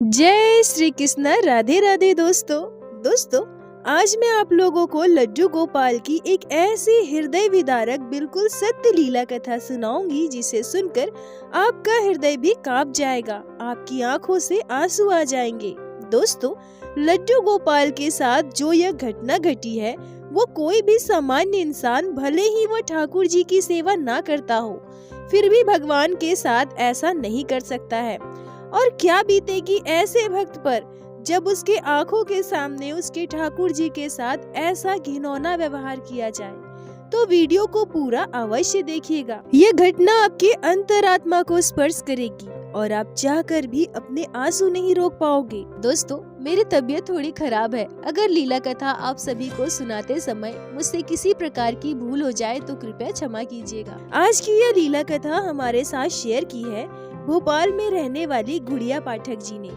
जय श्री कृष्ण। राधे राधे दोस्तों, आज मैं आप लोगों को लड्डू गोपाल की एक ऐसी हृदय विदारक बिल्कुल सत्य लीला कथा सुनाऊंगी जिसे सुनकर आपका हृदय भी कांप जाएगा, आपकी आंखों से आंसू आ जाएंगे। दोस्तों, लड्डू गोपाल के साथ जो यह घटना घटी है वो कोई भी सामान्य इंसान भले ही वो ठाकुर जी की सेवा ना करता हो फिर भी भगवान के साथ ऐसा नहीं कर सकता है। और क्या बीतेगी ऐसे भक्त पर जब उसके आंखों के सामने उसके ठाकुर जी के साथ ऐसा घिनौना व्यवहार किया जाए। तो वीडियो को पूरा अवश्य देखिएगा। ये घटना आपके अंतरात्मा को स्पर्श करेगी और आप चाहकर भी अपने आंसू नहीं रोक पाओगे। दोस्तों, मेरी तबीयत थोड़ी खराब है। अगर लीला कथा आप सभी को सुनाते समय मुझसे किसी प्रकार की भूल हो जाए तो कृपया क्षमा कीजिएगा। आज की यह लीला कथा हमारे साथ शेयर की है भोपाल में रहने वाली गुड़िया पाठक जी ने।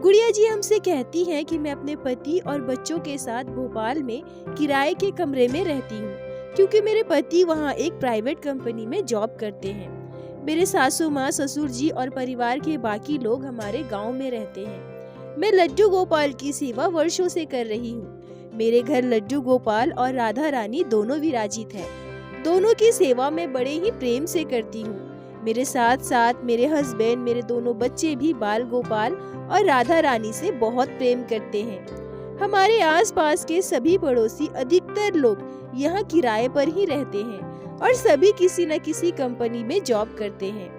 गुड़िया जी हमसे कहती हैं कि मैं अपने पति और बच्चों के साथ भोपाल में किराए के कमरे में रहती हूँ क्योंकि मेरे पति वहाँ एक प्राइवेट कंपनी में जॉब करते हैं। मेरे सासू माँ, ससुर जी और परिवार के बाकी लोग हमारे गांव में रहते हैं। मैं लड्डू गोपाल की सेवा वर्षों से कर रही हूँ। मेरे घर लड्डू गोपाल और राधा रानी दोनों विराजित है। दोनों की सेवा मैं बड़े ही प्रेम से करती हूँ। मेरे साथ साथ मेरे हस्बैंड, मेरे दोनों बच्चे भी बाल गोपाल और राधा रानी से बहुत प्रेम करते हैं। हमारे आसपास के सभी पड़ोसी, अधिकतर लोग यहाँ किराए पर ही रहते हैं और सभी किसी न किसी कंपनी में जॉब करते हैं।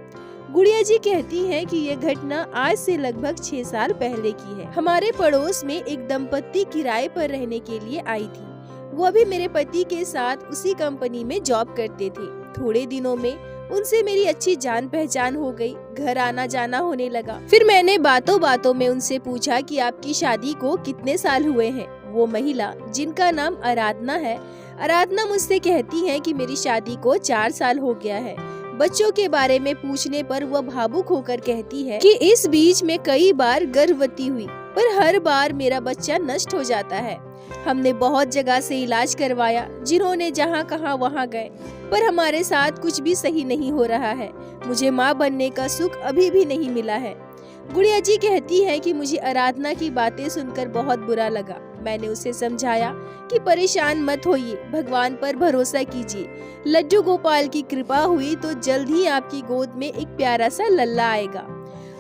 गुड़िया जी कहती हैं कि यह घटना आज से लगभग 6 साल पहले की है। हमारे पड़ोस में एक दंपत्ति किराए पर रहने के लिए आई थी। वो भी मेरे पति के साथ उसी कंपनी में जॉब करते थे। थोड़े दिनों में उनसे मेरी अच्छी जान पहचान हो गई। घर आना जाना होने लगा। फिर मैंने बातों बातों में उनसे पूछा कि आपकी शादी को कितने साल हुए हैं। वो महिला, जिनका नाम आराधना है, आराधना मुझसे कहती है कि मेरी शादी को 4 साल हो गया है। बच्चों के बारे में पूछने पर वह भावुक होकर कहती है कि इस बीच में कई बार गर्भवती हुई पर हर बार मेरा बच्चा नष्ट हो जाता है। हमने बहुत जगह से इलाज करवाया, जिन्होंने जहाँ कहा वहाँ गए, पर हमारे साथ कुछ भी सही नहीं हो रहा है। मुझे माँ बनने का सुख अभी भी नहीं मिला है। गुड़िया जी कहती है कि मुझे आराधना की बातें सुनकर बहुत बुरा लगा। मैंने उसे समझाया कि परेशान मत होइए, भगवान पर भरोसा कीजिए। लड्डू गोपाल की कृपा हुई तो जल्द ही आपकी गोद में एक प्यारा सा लल्ला आएगा।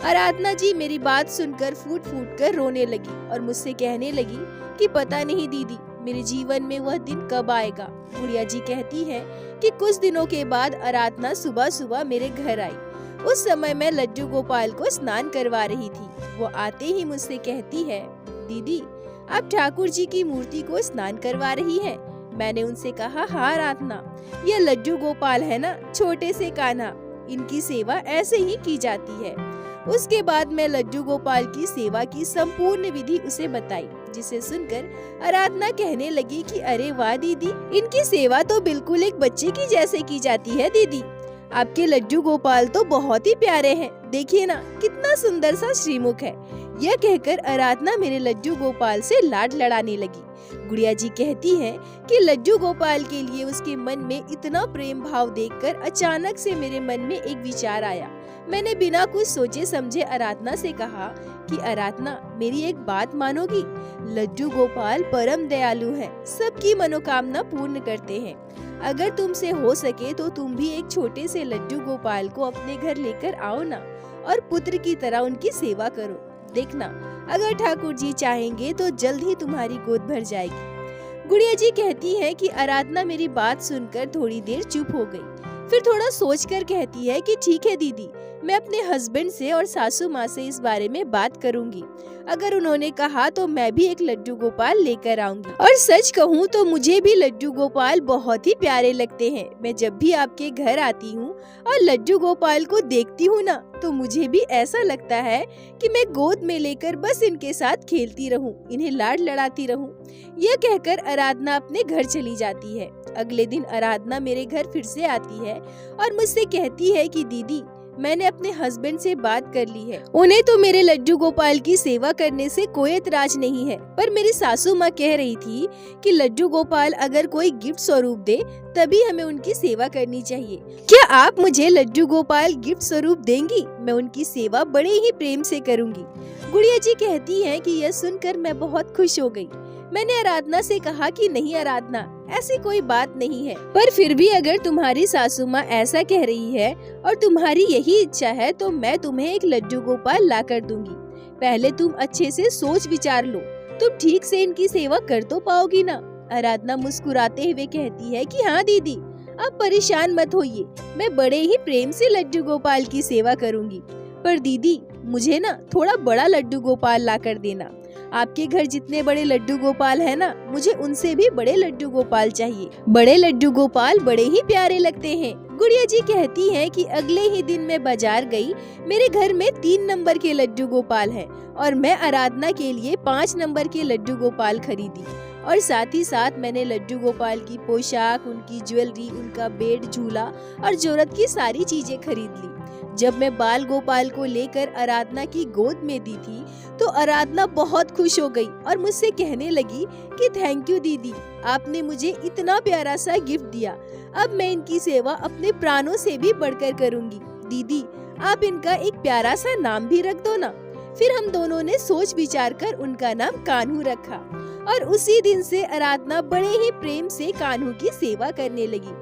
आराधना जी मेरी बात सुनकर फूट फूट कर रोने लगी और मुझसे कहने लगी कि पता नहीं दीदी, मेरे जीवन में वह दिन कब आएगा। गुड़िया जी कहती है कि कुछ दिनों के बाद आराधना सुबह सुबह मेरे घर आई। उस समय मैं लड्डू गोपाल को स्नान करवा रही थी। वो आते ही मुझसे कहती है, दीदी आप ठाकुर जी की मूर्ति को स्नान करवा रही हैं। मैंने उनसे कहा, हाँ आराधना, यह लड्डू गोपाल है ना, छोटे से कान्हा, इनकी सेवा ऐसे ही की जाती है। उसके बाद मैं लड्डू गोपाल की सेवा की संपूर्ण विधि उसे बताई, जिसे सुनकर आराधना कहने लगी कि अरे वाह दीदी, इनकी सेवा तो बिल्कुल एक बच्चे की जैसे की जाती है। दीदी आपके लड्डू गोपाल तो बहुत ही प्यारे हैं, देखिए ना कितना सुंदर सा श्रीमुख है। यह कहकर आराधना मेरे लड्डू गोपाल से लाड लड़ाने लगी। गुड़िया जी कहती है कि लड्डू गोपाल के लिए उसके मन में इतना प्रेम भाव देखकर अचानक से मेरे मन में एक विचार आया। मैंने बिना कुछ सोचे समझे आराधना से कहा कि आराधना, मेरी एक बात मानोगी? लड्डू गोपाल परम दयालु हैं, सबकी मनोकामना पूर्ण करते हैं। अगर तुमसे हो सके तो तुम भी एक छोटे से लड्डू गोपाल को अपने घर लेकर आओ ना और पुत्र की तरह उनकी सेवा करो। देखना, अगर ठाकुर जी चाहेंगे तो जल्द ही तुम्हारी गोद भर जाएगी। गुड़िया जी कहती है कि आराधना मेरी बात सुनकर थोड़ी देर चुप हो गई। फिर थोड़ा सोचकर कहती है कि ठीक है दीदी, मैं अपने हस्बैंड से और सासू माँ से इस बारे में बात करूंगी। अगर उन्होंने कहा तो मैं भी एक लड्डू गोपाल लेकर आऊंगी। और सच कहूँ तो मुझे भी लड्डू गोपाल बहुत ही प्यारे लगते हैं। मैं जब भी आपके घर आती हूँ और लड्डू गोपाल को देखती हूँ ना, तो मुझे भी ऐसा लगता है कि मैं गोद में लेकर बस इनके साथ खेलती रहूं, इन्हें लाड लड़ाती रहूं। यह कहकर आराधना अपने घर चली जाती है। अगले दिन आराधना मेरे घर फिर से आती है और मुझसे कहती है कि दीदी, मैंने अपने हस्बैंड से बात कर ली है। उन्हें तो मेरे लड्डू गोपाल की सेवा करने से कोई एतराज नहीं है, पर मेरी सासू माँ कह रही थी कि लड्डू गोपाल अगर कोई गिफ्ट स्वरूप दे तभी हमें उनकी सेवा करनी चाहिए। क्या आप मुझे लड्डू गोपाल गिफ्ट स्वरूप देंगी? मैं उनकी सेवा बड़े ही प्रेम से करूँगी। गुड़िया जी कहती है कि यह सुनकर मैं बहुत खुश हो गई। मैंने आराधना से कहा कि नहीं आराधना, ऐसी कोई बात नहीं है, पर फिर भी अगर तुम्हारी सासू माँ ऐसा कह रही है और तुम्हारी यही इच्छा है तो मैं तुम्हें एक लड्डू गोपाल ला कर दूंगी। पहले तुम अच्छे से सोच विचार लो, तुम ठीक से इनकी सेवा कर तो पाओगी ना? आराधना मुस्कुराते हुए कहती है कि हाँ दीदी, आप परेशान मत होइए, मैं बड़े ही प्रेम से लड्डू गोपाल की सेवा करूंगी। पर दीदी, मुझे ना थोड़ा बड़ा लड्डू गोपाल ला कर देना। आपके घर जितने बड़े लड्डू गोपाल है ना, मुझे उनसे भी बड़े लड्डू गोपाल चाहिए। बड़े लड्डू गोपाल बड़े ही प्यारे लगते हैं। गुड़िया जी कहती हैं कि अगले ही दिन मैं बाजार गई। मेरे घर में 3 नंबर के लड्डू गोपाल हैं और मैं आराधना के लिए 5 नंबर के लड्डू गोपाल खरीदी और साथ ही साथ मैंने लड्डू गोपाल की पोशाक, उनकी ज्वेलरी, उनका बेड, झूला और जरूरत की सारी चीजें खरीद ली। जब मैं बाल गोपाल को लेकर आराधना की गोद में दी थी तो आराधना बहुत खुश हो गई और मुझसे कहने लगी कि थैंक यू दीदी, आपने मुझे इतना प्यारा सा गिफ्ट दिया। अब मैं इनकी सेवा अपने प्राणों से भी बढ़कर करूंगी। दीदी, आप इनका एक प्यारा सा नाम भी रख दो ना। फिर हम दोनों ने सोच विचार कर उनका नाम कान्हू रखा और उसी दिन से आराधना बड़े ही प्रेम से कान्हू की सेवा करने लगी।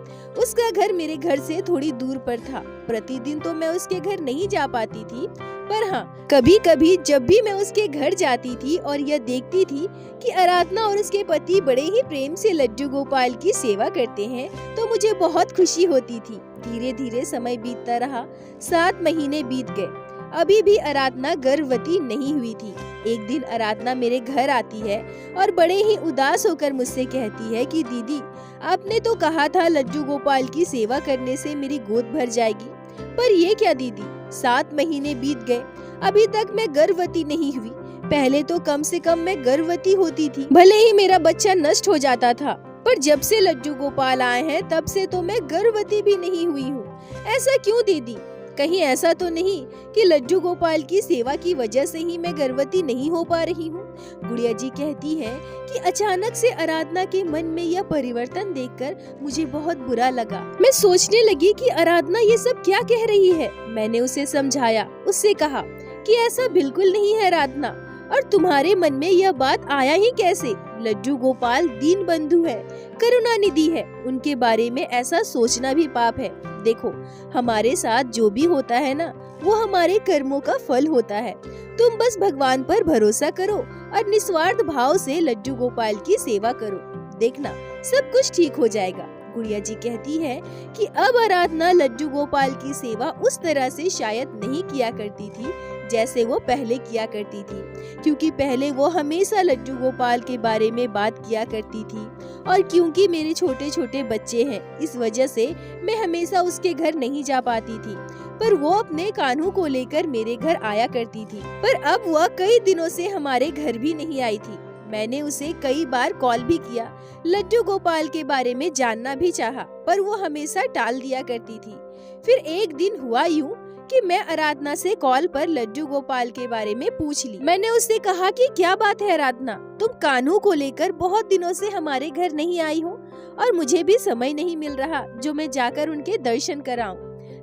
उसका घर मेरे घर से थोड़ी दूर पर था। प्रतिदिन तो मैं उसके घर नहीं जा पाती थी, पर हाँ, कभी कभी जब भी मैं उसके घर जाती थी और यह देखती थी कि आराधना और उसके पति बड़े ही प्रेम से लड्डू गोपाल की सेवा करते हैं तो मुझे बहुत खुशी होती थी। धीरे धीरे समय बीतता रहा, 7 महीने बीत गए। अभी भी आराधना गर्भवती नहीं हुई थी। एक दिन आराधना मेरे घर आती है और बड़े ही उदास होकर मुझसे कहती है कि दीदी, आपने तो कहा था लड्डू गोपाल की सेवा करने से मेरी गोद भर जाएगी, पर ये क्या दीदी, 7 महीने बीत गए, अभी तक मैं गर्भवती नहीं हुई। पहले तो कम से कम मैं गर्भवती होती थी, भले ही मेरा बच्चा नष्ट हो जाता था, पर जब से लड्डू गोपाल आए हैं तब से तो मैं गर्भवती भी नहीं हुई हूँ। ऐसा क्यों दीदी? कहीं ऐसा तो नहीं कि लड्डू गोपाल की सेवा की वजह से ही मैं गर्भवती नहीं हो पा रही हूँ? गुड़िया जी कहती है कि अचानक से आराधना के मन में यह परिवर्तन देखकर मुझे बहुत बुरा लगा। मैं सोचने लगी कि आराधना ये सब क्या कह रही है। मैंने उसे समझाया, उससे कहा कि ऐसा बिल्कुल नहीं है आराधना, और तुम्हारे मन में यह बात आया ही कैसे? लड्डू गोपाल दीन बंधु है, करुणा निधि है, उनके बारे में ऐसा सोचना भी पाप है। देखो, हमारे साथ जो भी होता है ना, वो हमारे कर्मों का फल होता है। तुम बस भगवान पर भरोसा करो और निस्वार्थ भाव से लड्डू गोपाल की सेवा करो, देखना सब कुछ ठीक हो जाएगा। गुड़िया जी कहती है कि अब आराधना लड्डू गोपाल की सेवा उस तरह से शायद नहीं किया करती थी जैसे वो पहले किया करती थी, क्योंकि पहले वो हमेशा लड्डू गोपाल के बारे में बात किया करती थी, और क्योंकि मेरे छोटे छोटे बच्चे हैं इस वजह से मैं हमेशा उसके घर नहीं जा पाती थी, पर वो अपने कान्हू को लेकर मेरे घर आया करती थी। पर अब वह कई दिनों से हमारे घर भी नहीं आई थी। मैंने उसे कई बार कॉल भी किया, लड्डू गोपाल के बारे में जानना भी चाहा, पर वो हमेशा टाल दिया करती थी। फिर एक दिन हुआ यूं कि मैं आराधना से कॉल पर लड्डू गोपाल के बारे में पूछ ली। मैंने उससे कहा कि क्या बात है आराधना, तुम कान्हू को लेकर बहुत दिनों से हमारे घर नहीं आई हो और मुझे भी समय नहीं मिल रहा जो मैं जाकर उनके दर्शन कराऊं।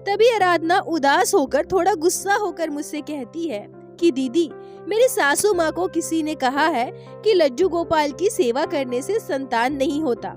तभी आराधना उदास होकर, थोड़ा गुस्सा होकर मुझसे कहती है कि दीदी, मेरी सासू माँ को किसी ने कहा है कि लड्डू गोपाल की सेवा करने से संतान नहीं होता,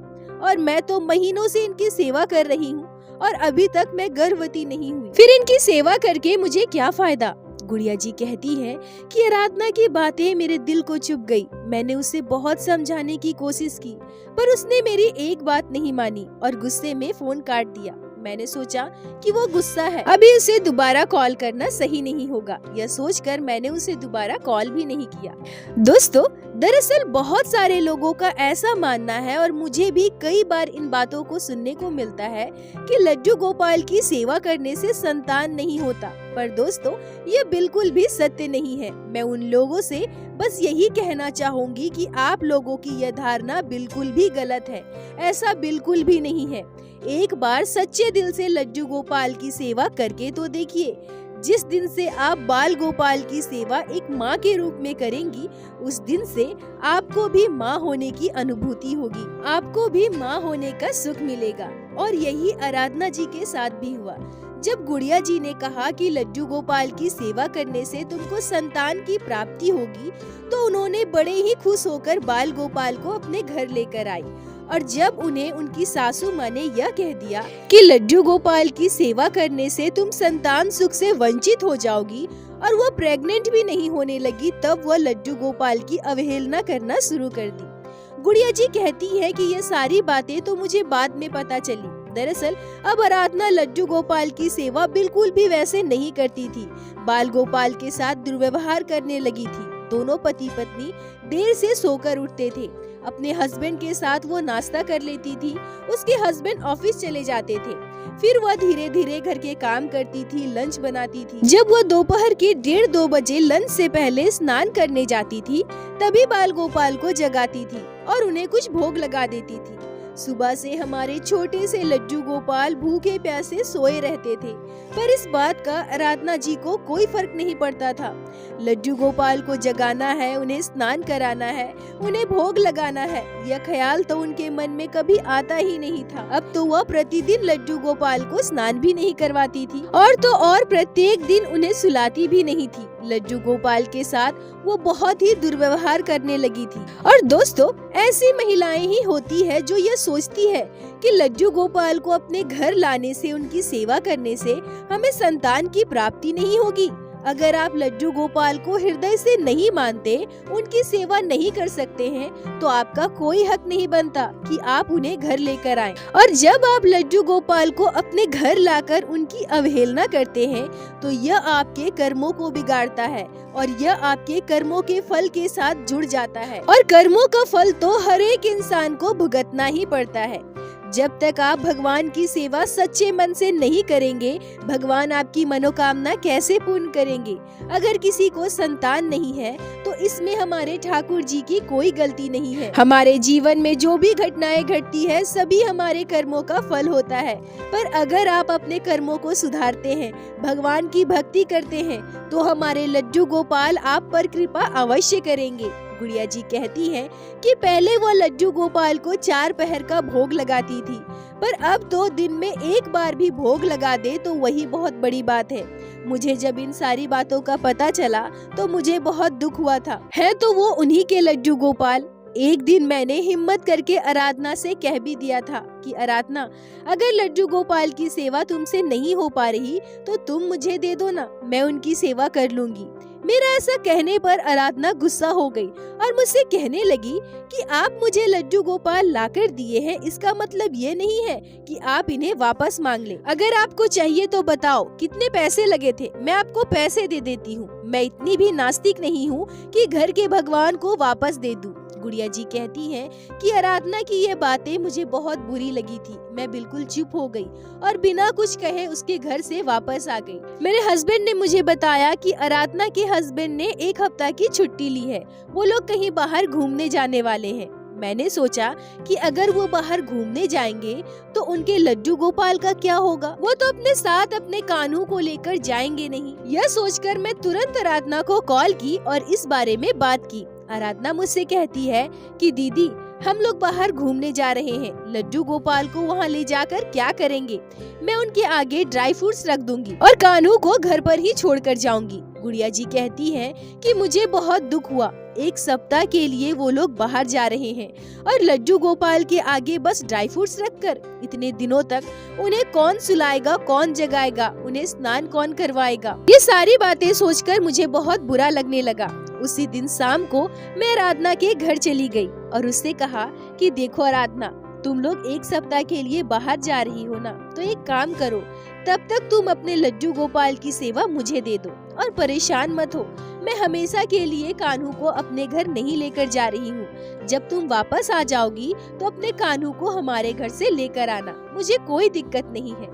और मैं तो महीनों से इनकी सेवा कर रही हूँ और अभी तक मैं गर्भवती नहीं हुई। फिर इनकी सेवा करके मुझे क्या फायदा? गुड़िया जी कहती है कि आराधना की बातें मेरे दिल को चुभ गई। मैंने उसे बहुत समझाने की कोशिश की, पर उसने मेरी एक बात नहीं मानी और गुस्से में फोन काट दिया। मैंने सोचा कि वो गुस्सा है, अभी उसे दोबारा कॉल करना सही नहीं होगा। यह सोचकर मैंने उसे दोबारा कॉल भी नहीं किया। दोस्तों, दरअसल बहुत सारे लोगों का ऐसा मानना है, और मुझे भी कई बार इन बातों को सुनने को मिलता है कि लड्डू गोपाल की सेवा करने से संतान नहीं होता। पर दोस्तों ये बिल्कुल भी सत्य नहीं है। मैं उन लोगों से बस यही कहना चाहूंगी कि आप लोगों की यह धारणा बिल्कुल भी गलत है। ऐसा बिल्कुल भी नहीं है। एक बार सच्चे दिल से लड्डू गोपाल की सेवा करके तो देखिए। जिस दिन से आप बाल गोपाल की सेवा एक माँ के रूप में करेंगी, उस दिन से आपको भी माँ होने की अनुभूति होगी, आपको भी माँ होने का सुख मिलेगा। और यही आराधना जी के साथ भी हुआ। जब गुड़िया जी ने कहा कि लड्डू गोपाल की सेवा करने से तुमको संतान की प्राप्ति होगी, तो उन्होंने बड़े ही खुश होकर बाल गोपाल को अपने घर लेकर आई। और जब उन्हें उनकी सासू माँ ने यह कह दिया कि लड्डू गोपाल की सेवा करने से तुम संतान सुख से वंचित हो जाओगी, और वो प्रेग्नेंट भी नहीं होने लगी, तब वह लड्डू गोपाल की अवहेलना करना शुरू कर दी। गुड़िया जी कहती है कि ये सारी बातें तो मुझे बाद में पता चली। दरअसल अब आराधना लड्डू गोपाल की सेवा बिल्कुल भी वैसे नहीं करती थी। बाल गोपाल के साथ दुर्व्यवहार करने लगी थी। दोनों पति पत्नी देर से सोकर उठते थे। अपने हस्बैंड के साथ वो नाश्ता कर लेती थी। उसके हस्बैंड ऑफिस चले जाते थे। फिर वह धीरे धीरे घर के काम करती थी, लंच बनाती थी। जब वह दोपहर के 1:30-2 बजे लंच से पहले स्नान करने जाती थी, तभी बाल गोपाल को जगाती थी और उन्हें कुछ भोग लगा देती थी। सुबह से हमारे छोटे से लड्डू गोपाल भूखे प्यासे सोए रहते थे, पर इस बात का आराधना जी को कोई फर्क नहीं पड़ता था। लड्डू गोपाल को जगाना है, उन्हें स्नान कराना है, उन्हें भोग लगाना है, यह ख्याल तो उनके मन में कभी आता ही नहीं था। अब तो वह प्रतिदिन लड्डू गोपाल को स्नान भी नहीं करवाती थी, और तो और प्रत्येक दिन उन्हें सुलाती भी नहीं थी। लड्डू गोपाल के साथ वो बहुत ही दुर्व्यवहार करने लगी थी। और दोस्तों, ऐसी महिलाएं ही होती है जो ये सोचती है कि लड्डू गोपाल को अपने घर लाने से, उनकी सेवा करने से हमें संतान की प्राप्ति नहीं होगी। अगर आप लड्डू गोपाल को हृदय से नहीं मानते, उनकी सेवा नहीं कर सकते हैं, तो आपका कोई हक नहीं बनता कि आप उन्हें घर लेकर आएं। और जब आप लड्डू गोपाल को अपने घर लाकर उनकी अवहेलना करते हैं, तो यह आपके कर्मों को बिगाड़ता है और यह आपके कर्मों के फल के साथ जुड़ जाता है। और कर्मों का फल तो हर एक इंसान को भुगतना ही पड़ता है। जब तक आप भगवान की सेवा सच्चे मन से नहीं करेंगे, भगवान आपकी मनोकामना कैसे पूर्ण करेंगे। अगर किसी को संतान नहीं है, तो इसमें हमारे ठाकुर जी की कोई गलती नहीं है। हमारे जीवन में जो भी घटनाएं घटती है, सभी हमारे कर्मों का फल होता है। पर अगर आप अपने कर्मों को सुधारते हैं, भगवान की भक्ति करते हैं, तो हमारे लड्डू गोपाल आप पर कृपा अवश्य करेंगे। गुड़िया जी कहती हैं कि पहले वो लड्डू गोपाल को 4 पहर का भोग लगाती थी, पर अब तो दिन में एक बार भी भोग लगा दे तो वही बहुत बड़ी बात है। मुझे जब इन सारी बातों का पता चला तो मुझे बहुत दुख हुआ था। है तो वो उन्हीं के लड्डू गोपाल। एक दिन मैंने हिम्मत करके आराधना से कह भी दिया था कि आराधना, अगर लड्डू गोपाल की सेवा तुमसे नहीं हो पा रही तो तुम मुझे दे दो ना, मैं उनकी सेवा कर लूंगी। मेरा ऐसा कहने पर आराधना गुस्सा हो गई और मुझसे कहने लगी कि आप मुझे लड्डू गोपाल लाकर दिए हैं, इसका मतलब ये नहीं है कि आप इन्हें वापस मांग लें। अगर आपको चाहिए तो बताओ कितने पैसे लगे थे, मैं आपको पैसे दे देती हूँ। मैं इतनी भी नास्तिक नहीं हूँ कि घर के भगवान को वापस दे दूँ। गुड़िया जी कहती हैं कि आराधना की ये बातें मुझे बहुत बुरी लगी थी। मैं बिल्कुल चुप हो गई और बिना कुछ कहे उसके घर से वापस आ गई। मेरे हस्बैंड ने मुझे बताया कि आराधना के हस्बैंड ने 1 हफ्ता की छुट्टी ली है, वो लोग कहीं बाहर घूमने जाने वाले हैं। मैंने सोचा कि अगर वो बाहर घूमने जाएंगे तो उनके लड्डू गोपाल का क्या होगा, वो तो अपने साथ अपने कान्हू को लेकर जाएंगे नहीं। यह सोचकर मैं तुरंत आराधना को कॉल की और इस बारे में बात की। आराधना मुझसे कहती है कि दीदी, हम लोग बाहर घूमने जा रहे हैं, लड्डू गोपाल को वहाँ ले जाकर क्या करेंगे। मैं उनके आगे ड्राई फ्रूट्स रख दूंगी और कान्हू को घर पर ही छोड़कर जाऊंगी। गुड़िया जी कहती हैं कि मुझे बहुत दुख हुआ। 1 सप्ताह के लिए वो लोग बाहर जा रहे हैं और लड्डू गोपाल के आगे बस ड्राई फ्रूट्स रखकर। इतने दिनों तक उन्हें कौन सुलाएगा, कौन जगाएगा, उन्हें स्नान कौन करवाएगा। ये सारी बातें सोचकर मुझे बहुत बुरा लगने लगा। उसी दिन शाम को मैं आराधना के घर चली गई और उससे कहा कि देखो आराधना, तुम लोग 1 सप्ताह के लिए बाहर जा रही हो ना, तो एक काम करो, तब तक तुम अपने लड्डू गोपाल की सेवा मुझे दे दो और परेशान मत हो। मैं हमेशा के लिए कान्हू को अपने घर नहीं लेकर जा रही हूँ। जब तुम वापस आ जाओगी तो अपने कान्हू को हमारे घर से लेकर आना, मुझे कोई दिक्कत नहीं है।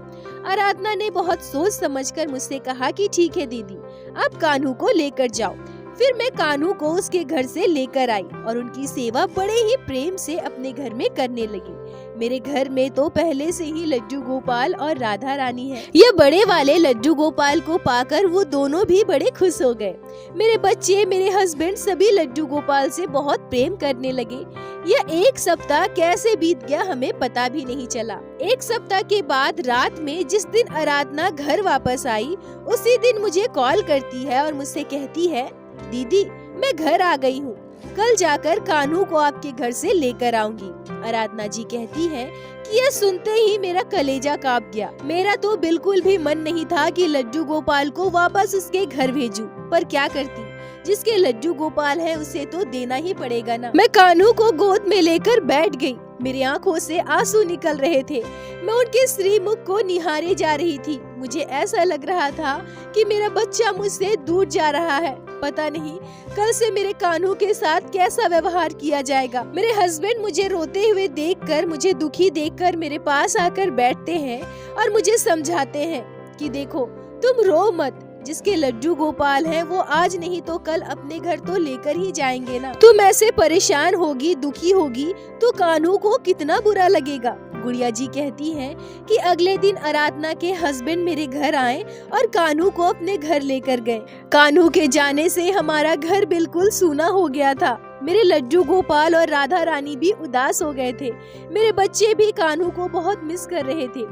आराधना ने बहुत सोच समझकर मुझसे कहा कि ठीक है दीदी, आप कान्हू को लेकर जाओ। फिर मैं कान्हू को उसके घर से लेकर आई और उनकी सेवा बड़े ही प्रेम से अपने घर में करने लगी। मेरे घर में तो पहले से ही लड्डू गोपाल और राधा रानी है। ये बड़े वाले लड्डू गोपाल को पाकर वो दोनों भी बड़े खुश हो गए। मेरे बच्चे, मेरे हस्बैंड सभी लड्डू गोपाल से बहुत प्रेम करने लगे। यह एक सप्ताह कैसे बीत गया हमें पता भी नहीं चला। एक सप्ताह के बाद रात में जिस दिन आराधना घर वापस आई, उसी दिन मुझे कॉल करती है और मुझसे कहती है, दीदी मैं घर आ गई हूँ, कल जाकर कान्हू को आपके घर से लेकर आऊंगी। आराधना जी कहती है कि यह सुनते ही मेरा कलेजा कांप गया। मेरा तो बिल्कुल भी मन नहीं था कि लड्डू गोपाल को वापस उसके घर भेजूं, पर क्या करती, जिसके लड्डू गोपाल है उसे तो देना ही पड़ेगा ना। मैं कान्हू को गोद में लेकर बैठ गई। मेरी आंखों से आंसू निकल रहे थे। मैं उनके श्रीमुख को निहारे जा रही थी। मुझे ऐसा लग रहा था कि मेरा बच्चा मुझसे दूर जा रहा है। पता नहीं कल से मेरे कान्हू के साथ कैसा व्यवहार किया जाएगा। मेरे हस्बैंड मुझे रोते हुए देखकर, मुझे दुखी देखकर मेरे पास आकर बैठते हैं और मुझे समझाते हैं कि देखो तुम रो मत, जिसके लड्डू गोपाल हैं वो आज नहीं तो कल अपने घर तो लेकर ही जाएंगे ना। तुम ऐसे परेशान होगी, दुखी होगी तो कान्हू को कितना बुरा लगेगा। गुड़िया जी कहती हैं कि अगले दिन आराधना के हस्बैंड मेरे घर आए और कान्हू को अपने घर लेकर गए। कान्हू के जाने से हमारा घर बिल्कुल सूना हो गया था। मेरे लड्डू गोपाल और राधा रानी भी उदास हो गए थे। मेरे बच्चे भी कान्हू को बहुत मिस कर रहे थे।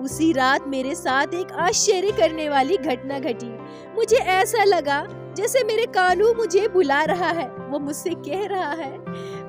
उसी रात मेरे साथ एक आश्चर्य करने वाली घटना घटी। मुझे ऐसा लगा जैसे मेरे कान्हू मुझे बुला रहा है। वो मुझसे कह रहा है,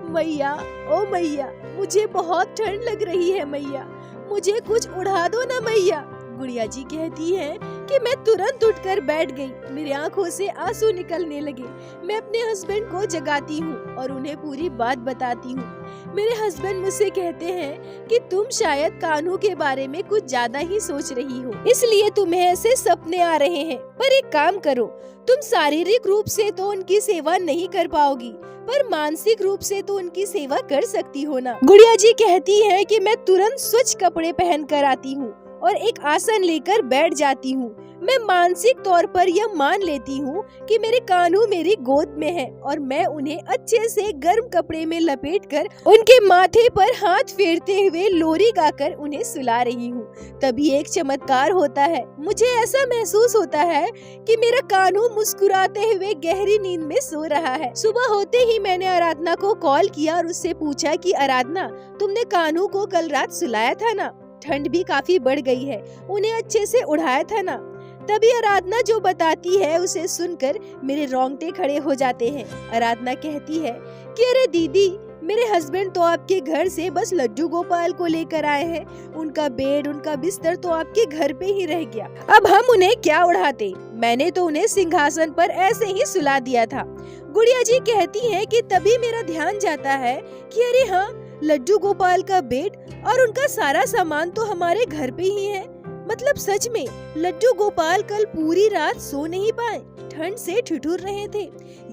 मैया, ओ मैया, मुझे बहुत ठंड लग रही है मैया, मुझे कुछ उड़ा दो ना मैया। गुड़िया जी कहती है कि मैं तुरंत उठकर बैठ गई। मेरी आंखों से आंसू निकलने लगे। मैं अपने हस्बैंड को जगाती हूँ और उन्हें पूरी बात बताती हूँ। मेरे हस्बैंड मुझसे कहते हैं कि तुम शायद कान्हू के बारे में कुछ ज्यादा ही सोच रही हो, इसलिए तुम्हें ऐसे सपने आ रहे हैं। पर एक काम करो, तुम शारीरिक रूप से तो उनकी सेवा नहीं कर पाओगी, पर मानसिक रूप से तो उनकी सेवा कर सकती हो ना। गुड़िया जी कहती है कि मैं तुरंत स्वच्छ कपड़े पहन कर आती हूँ और एक आसन लेकर बैठ जाती हूँ। मैं मानसिक तौर पर यह मान लेती हूँ कि मेरे कान्हू मेरी गोद में है और मैं उन्हें अच्छे से गर्म कपड़े में लपेटकर उनके माथे पर हाथ फेरते हुए लोरी गाकर उन्हें सुला रही हूँ। तभी एक चमत्कार होता है। मुझे ऐसा महसूस होता है कि मेरा कान्हू मुस्कुराते हुए गहरी नींद में सो रहा है। सुबह होते ही मैंने आराधना को कॉल किया और उससे पूछा कि आराधना, तुमने कान्हू को कल रात सुलाया था ना? ठंड भी काफी बढ़ गई है, उन्हें अच्छे से उड़ाया था ना? तभी आराधना जो बताती है उसे सुनकर मेरे रोंगटे खड़े हो जाते हैं। आराधना कहती है कि अरे दीदी, मेरे हस्बैंड तो आपके घर से बस लड्डू गोपाल को लेकर आए हैं। उनका बेड, उनका बिस्तर तो आपके घर पे ही रह गया। अब हम उन्हें क्या उड़ाते? मैंने तो उन्हें सिंहासन पर ऐसे ही सुला दिया था। गुड़िया जी कहती है कि तभी मेरा ध्यान जाता है कि अरे हाँ, लड्डू गोपाल का बेड और उनका सारा सामान तो हमारे घर पे ही है। मतलब सच में लड्डू गोपाल कल पूरी रात सो नहीं पाए, ठंड से ठिठुर रहे थे।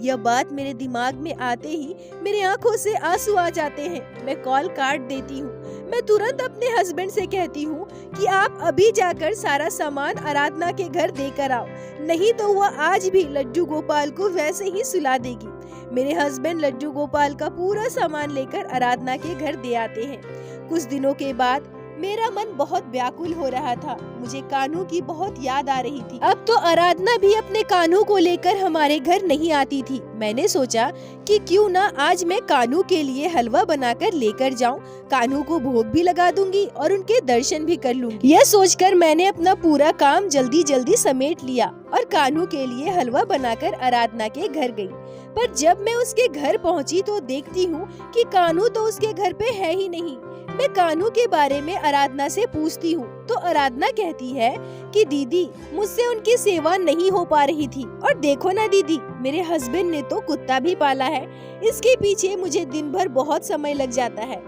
यह बात मेरे दिमाग में आते ही मेरी आंखों से आंसू आ जाते हैं। मैं कॉल काट देती हूँ। मैं तुरंत अपने हस्बैंड से कहती हूँ कि आप अभी जाकर सारा सामान आराधना के घर देकर आओ, नहीं तो वह आज भी लड्डू गोपाल को वैसे ही सुला देगी। मेरे हस्बैंड लड्डू गोपाल का पूरा सामान लेकर आराधना के घर दे आते हैं। कुछ दिनों के बाद मेरा मन बहुत व्याकुल हो रहा था। मुझे कान्हू की बहुत याद आ रही थी। अब तो आराधना भी अपने कान्हू को लेकर हमारे घर नहीं आती थी। मैंने सोचा कि क्यों ना आज मैं कान्हू के लिए हलवा बनाकर लेकर जाऊं, कान्हू को भोग भी लगा दूंगी और उनके दर्शन भी कर लूंगी। यह सोचकर मैंने अपना पूरा काम जल्दी जल्दी समेट लिया और कान्हू के लिए हलवा बनाकर आराधना के घर गई। पर जब मैं उसके घर पहुंची तो देखती हूँ कि कान्हू तो उसके घर पे है ही नहीं। मैं कान्हू के बारे में आराधना से पूछती हूँ तो आराधना कहती है कि दीदी, मुझसे उनकी सेवा नहीं हो पा रही थी। और देखो ना दीदी, मेरे हस्बैंड ने तो कुत्ता भी पाला है, इसके पीछे मुझे दिन भर बहुत समय लग जाता है।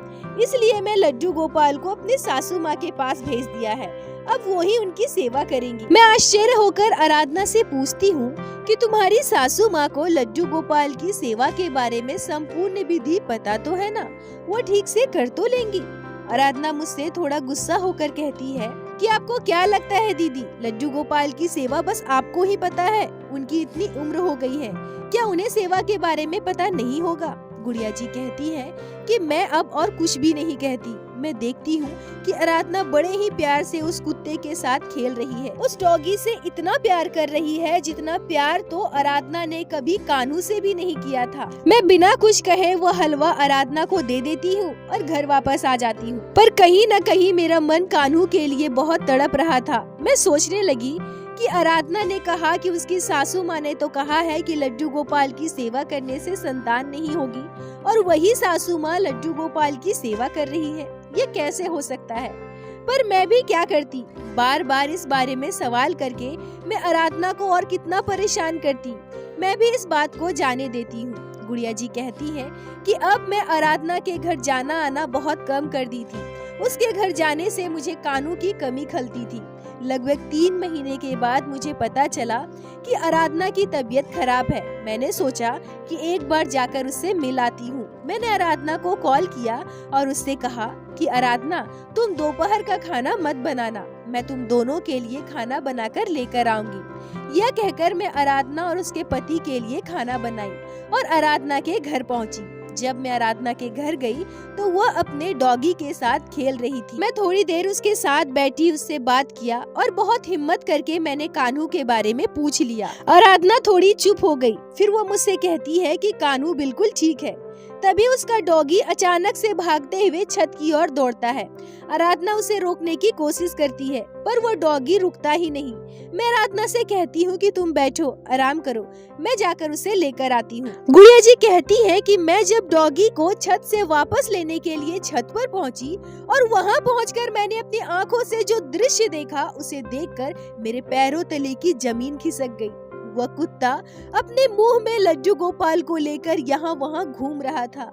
इसलिए मैं लड्डू गोपाल को अपने सासू माँ के पास भेज दिया है। अब वो ही उनकी सेवा करेंगी। मैं आश्चर्य होकर आराधना से पूछती हूँ कि तुम्हारी सासू माँ को लड्डू गोपाल की सेवा के बारे में संपूर्ण विधि पता तो है ना, वो ठीक से कर तो लेंगी। आराधना मुझसे थोड़ा गुस्सा होकर कहती है कि आपको क्या लगता है दीदी, लड्डू गोपाल की सेवा बस आपको ही पता है? उनकी इतनी उम्र हो गई है, क्या उन्हें सेवा के बारे में पता नहीं होगा? गुड़िया जी कहती है कि मैं अब और कुछ भी नहीं कहती। मैं देखती हूँ कि आराधना बड़े ही प्यार से उस कुत्ते के साथ खेल रही है, उस डॉगी से इतना प्यार कर रही है जितना प्यार तो आराधना ने कभी कान्हू से भी नहीं किया था। मैं बिना कुछ कहे वो हलवा आराधना को दे देती हूँ और घर वापस आ जाती हूँ। पर कहीं न कहीं मेरा मन कान्हू के लिए बहुत तड़प रहा था। मैं सोचने लगी कि आराधना ने कहा कि उसकी सासू माँ ने तो कहा है कि लड्डू गोपाल की सेवा करने से संतान नहीं होगी, और वही सासू माँ लड्डू गोपाल की सेवा कर रही है। ये कैसे हो सकता है? पर मैं भी क्या करती, बार बार इस बारे में सवाल करके मैं आराधना को और कितना परेशान करती। मैं भी इस बात को जाने देती हूँ। गुड़िया जी कहती है कि अब मैं आराधना के घर जाना आना बहुत कम कर दी थी। उसके घर जाने से मुझे कानू की कमी खलती थी। लगभग 3 महीने के बाद मुझे पता चला कि आराधना की तबीयत खराब है। मैंने सोचा कि एक बार जाकर उससे मिल आती हूँ। मैंने आराधना को कॉल किया और उससे कहा कि आराधना, तुम दोपहर का खाना मत बनाना, मैं तुम दोनों के लिए खाना बनाकर लेकर आऊंगी। यह कहकर मैं आराधना और उसके पति के लिए खाना बनाई और आराधना के घर पहुंची। जब मैं आराधना के घर गई तो वह अपने डॉगी के साथ खेल रही थी। मैं थोड़ी देर उसके साथ बैठी, उससे बात किया और बहुत हिम्मत करके मैंने कान्हू के बारे में पूछ लिया। आराधना थोड़ी चुप हो गई। फिर वो मुझसे कहती है कि कान्हू बिल्कुल ठीक है। तभी उसका डॉगी अचानक से भागते हुए छत की ओर दौड़ता है। आराधना उसे रोकने की कोशिश करती है पर वो डॉगी रुकता ही नहीं। मैं आराधना से कहती हूँ कि तुम बैठो, आराम करो, मैं जाकर उसे लेकर आती हूँ। गुड़िया जी कहती है कि मैं जब डॉगी को छत से वापस लेने के लिए छत पर पहुँची और वहाँ पहुँचकर मैंने अपनी आँखों से जो दृश्य देखा, उसे देखकर मेरे पैरों तले की जमीन खिसक गई। वह कुत्ता अपने मुंह में लड्डू गोपाल को लेकर यहाँ वहाँ घूम रहा था।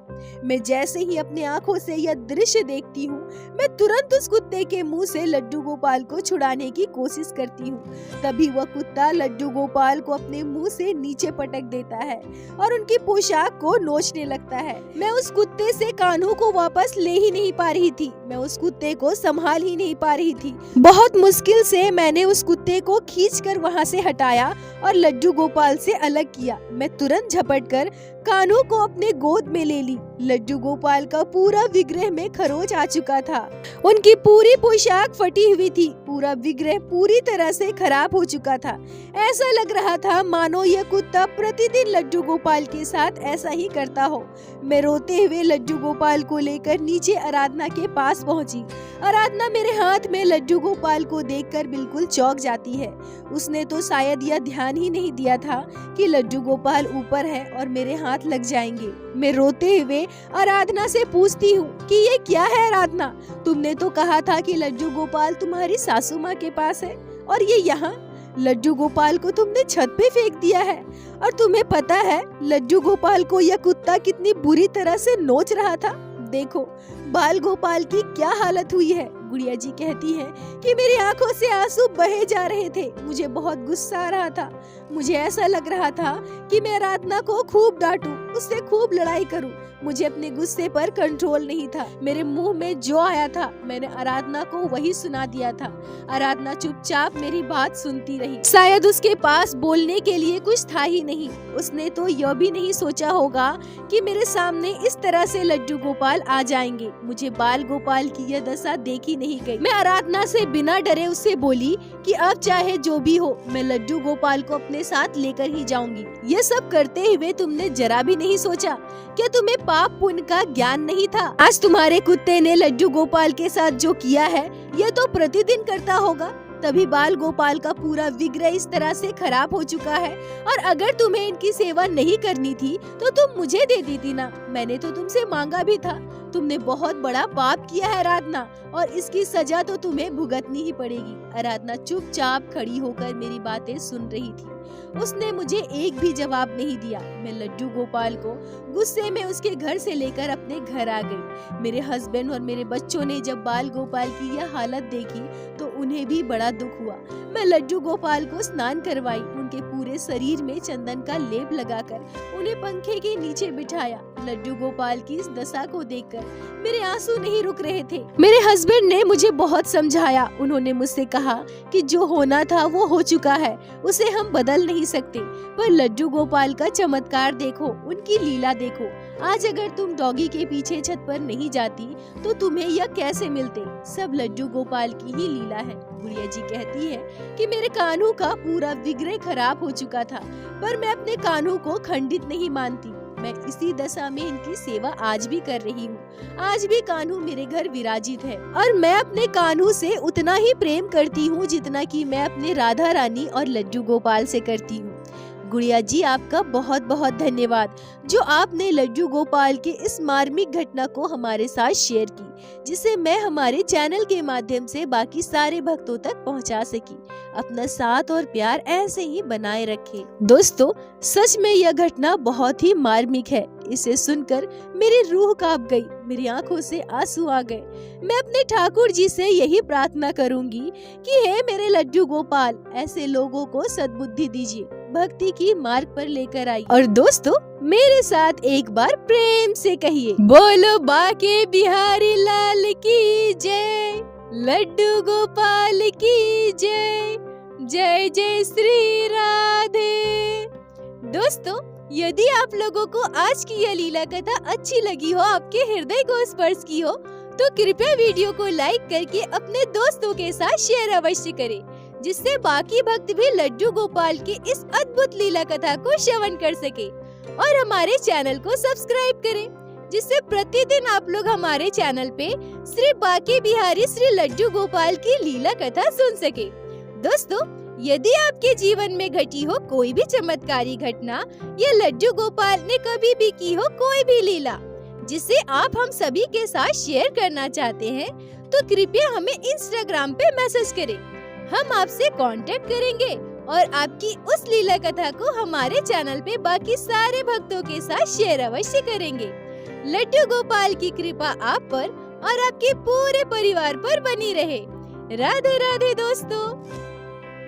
मैं जैसे ही अपनी आंखों से यह दृश्य देखती हूँ, मैं तुरंत उस कुत्ते के मुंह से लड्डू गोपाल को छुड़ाने की कोशिश करती हूँ। तभी वह कुत्ता लड्डू गोपाल को अपने मुंह से नीचे पटक देता है और उनकी पोशाक को नोचने लगता है। मैं उस कुत्ते से कान्हू को वापस ले ही नहीं पा रही थी। मैं उस कुत्ते को संभाल ही नहीं पा रही थी। बहुत मुश्किल से मैंने उस कुत्ते को खींचकर वहाँ से हटाया और लड्डू गोपाल से अलग किया। मैं तुरंत झपटकर कान्हू को अपने गोद में ले ली। लड्डू गोपाल का पूरा विग्रह में खरोच आ चुका था। उनकी पूरी पोशाक फटी हुई थी। पूरा विग्रह पूरी तरह से खराब हो चुका था। ऐसा लग रहा था मानो यह कुत्ता प्रतिदिन लड्डू गोपाल के साथ ऐसा ही करता हो। मैं रोते हुए लड्डू गोपाल को लेकर नीचे आराधना के पास पहुंची। आराधना मेरे हाथ में लड्डू गोपाल को देखकर बिल्कुल चौंक जाती है। उसने तो शायद यह ध्यान ही नहीं दिया था कि लड्डू गोपाल ऊपर है और मेरे हाथ लग जाएंगे। मैं रोते हुए आराधना से पूछती हूँ कि ये क्या है आराधना, तुमने तो कहा था कि लड्डू गोपाल तुम्हारी सासू माँ के पास है और ये यहाँ लड्डू गोपाल को तुमने छत पे फेंक दिया है। और तुम्हें पता है लड्डू गोपाल को यह कुत्ता कितनी बुरी तरह से नोच रहा था। देखो बाल गोपाल की क्या हालत हुई है। गुड़िया जी कहती है कि मेरी आंखों से आंसू बहे जा रहे थे। मुझे बहुत गुस्सा आ रहा था। मुझे ऐसा लग रहा था कि मैं आराधना को खूब डांटूं, उससे खूब लड़ाई करूं। मुझे अपने गुस्से पर कंट्रोल नहीं था। मेरे मुंह में जो आया था मैंने आराधना को वही सुना दिया था। आराधना चुपचाप मेरी बात सुनती रही। शायद उसके पास बोलने के लिए कुछ था ही नहीं। उसने तो यह भी नहीं सोचा होगा कि मेरे सामने इस तरह से लड्डू गोपाल आ जाएंगे। मुझे बाल गोपाल की यह दशा देखी नहीं गई। मैं आराधना से बिना डरे उससे बोली कि अब चाहे जो भी हो मैं लड्डू गोपाल को अपने साथ लेकर ही जाऊंगी। ये सब करते हुए तुमने जरा भी नहीं सोचा? क्या तुम्हें पाप पुण्य का ज्ञान नहीं था? आज तुम्हारे कुत्ते ने लड्डू गोपाल के साथ जो किया है ये तो प्रतिदिन करता होगा, तभी बाल गोपाल का पूरा विग्रह इस तरह से खराब हो चुका है। और अगर तुम्हें इनकी सेवा नहीं करनी थी तो तुम मुझे दे दी थी ना, मैंने तो तुमसे मांगा भी था। तुमने बहुत बड़ा पाप किया है आराधना, और इसकी सजा तो तुम्हें भुगतनी ही पड़ेगी। आराधना चुपचाप खड़ी होकर मेरी बातें सुन रही थी। उसने मुझे एक भी जवाब नहीं दिया। मैं लड्डू गोपाल को गुस्से में उसके घर से लेकर अपने घर आ गई। मेरे हस्बैंड और मेरे बच्चों ने जब बाल गोपाल की यह हालत देखी तो उन्हें भी बड़ा दुख हुआ। मैं लड्डू गोपाल को स्नान करवाई, उनके पूरे शरीर में चंदन का लेप लगाकर उन्हें पंखे के नीचे बिठाया। लड्डू गोपाल की इस दशा को देखकर मेरे आंसू नहीं रुक रहे थे। मेरे हस्बैंड ने मुझे बहुत समझाया। उन्होंने मुझसे कहा कि जो होना था वो हो चुका है, उसे हम बदल नहीं सकते। पर लड्डू गोपाल का चमत्कार देखो, उनकी लीला देखो। आज अगर तुम डॉगी के पीछे छत पर नहीं जाती तो तुम्हें यह कैसे मिलते। सब लड्डू गोपाल की ही लीला है। गुड़िया जी कहती है कि मेरे कान्हू का पूरा विग्रह खराब हो चुका था, पर मैं अपने कान्हू को खंडित नहीं मानती। मैं इसी दशा में इनकी सेवा आज भी कर रही हूँ। आज भी कान्हू मेरे घर विराजित है और मैं अपने कान्हू से उतना ही प्रेम करती हूँ जितना कि मैं अपने राधा रानी और लड्डू गोपाल से करती हूँ। गुड़िया जी, आपका बहुत बहुत धन्यवाद जो आपने लड्डू गोपाल के इस मार्मिक घटना को हमारे साथ शेयर की, जिसे मैं हमारे चैनल के माध्यम से बाकी सारे भक्तों तक पहुंचा सकी। अपना साथ और प्यार ऐसे ही बनाए रखें। दोस्तों, सच में यह घटना बहुत ही मार्मिक है। इसे सुनकर मेरी रूह कांप गई, मेरी आंखों से आंसू आ गए। मैं अपने ठाकुर जी से यही प्रार्थना करूंगी कि हे मेरे लड्डू गोपाल, ऐसे लोगों को सद्बुद्धि दीजिए, भक्ति की मार्ग पर लेकर आई। और दोस्तों, मेरे साथ एक बार प्रेम से कहिए, बोलो बाके बिहारी लाल की जय, लड्डू गोपाल की जय, जय जय श्री राधे। दोस्तों, यदि आप लोगों को आज की यह लीला कथा अच्छी लगी हो, आपके हृदय को स्पर्श की हो, तो कृपया वीडियो को लाइक करके अपने दोस्तों के साथ शेयर अवश्य करें, जिससे बाकी भक्त भी लड्डू गोपाल की इस अद्भुत लीला कथा को श्रवण कर सके। और हमारे चैनल को सब्सक्राइब करें, जिससे प्रतिदिन आप लोग हमारे चैनल पे श्री बाके बिहारी श्री लड्डू गोपाल की लीला कथा सुन सके। दोस्तों, यदि आपके जीवन में घटी हो कोई भी चमत्कारी घटना या लड्डू गोपाल ने कभी भी की हो कोई भी लीला, जिसे आप हम सभी के साथ शेयर करना चाहते हैं, तो कृपया हमें इंस्टाग्राम पे मैसेज करें। हम आपसे कांटेक्ट करेंगे और आपकी उस लीला कथा को हमारे चैनल पे बाकी सारे भक्तों के साथ शेयर अवश्य करेंगे। लड्डू गोपाल की कृपा आप पर और आपके पूरे परिवार पर बनी रहे। राधे राधे दोस्तों।